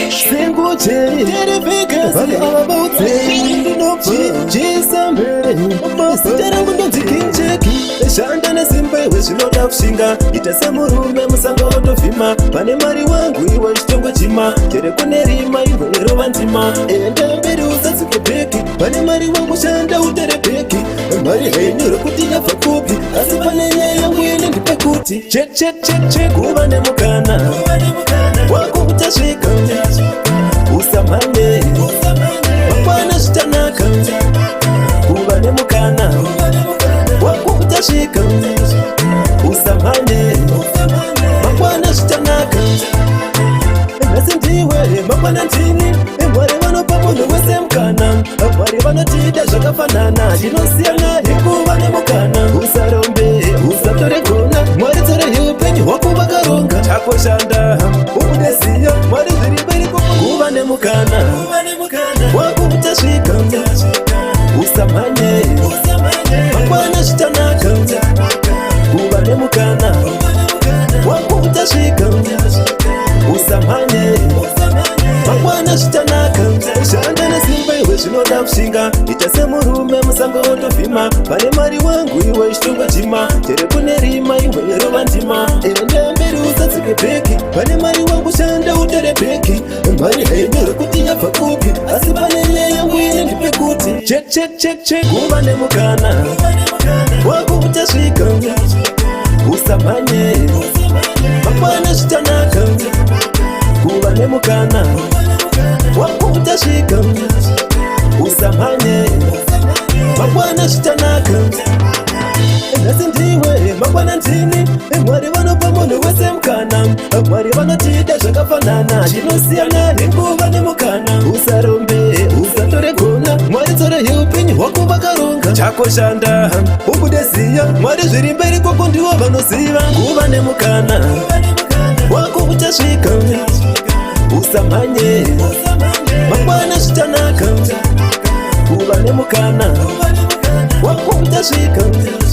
Single J, but all about it. No J-Summer, Stera Mundi Kincheki, Shanda na Simba, which not have singer. It is a murume, Musango of Fima, Panemari Wangu, you want to Chima, Jerekuneri, my Rovantima, and Berusa Sukipeki, Panemari Wangu Shanda, Uterepeki, and Mari Henry Kutina for Kupi, as a Panene, and we in the Pekuti. Check, Ubane Mukana, Wakuta Shika, Usamane, Mapana Stanaka, Ubane Mukana, Wakuta Shika, Usamane, Mapana Stanaka, Nasindiwe, Mapana Tini, and whatever no Papa the West Kana, whatever no Tita Jakafanana, Dinosiana, Hikubane Mukana, Usarombe, Usatoricona, Maritora Hilpen, Wakubakaronga, Chaco Shanda, Udesia, Mariziri, Ubane Mukana, Wakuta Shika, Usamane, Mapana Stanaka, Ubane Mukana, Wakuta Shika, Usamane, Mapana Stanaka, Shanda na Simba, which no doubt singer, it is a murume, Musango of Fima, Panemari Wangu, you wish to Jima, Jerekuneri, my Rovantima, and Berusa Sukipeki, Panemari Wangu Shanda, Uterepeki, and Mari Henry Kutia for Kupi, as a Panele, and we in the Pekuti. Check, Ubane Mukana, Wakuta Shika, Usamane, Mapana Stanaka, Ubane Mukana, Wakuta Shika, Usamane, Mapana Stanaka, Nasindiwe, Mapana Tini, and Marivano Pamono was Mkana, Marivano Tita Jakafanana, Jinosiana, Ubane Mukana, Usarombe, Usatorecona, Maritora Hilpin, Wakubakaronga, Chaco Shanda, Ubudesia, Mariziri Kundi Ovanosia, Ubane Mukana, Wakuta Shika, Usamane, Mapana Stanaka, Ubane Mukana, Wakuta Shika.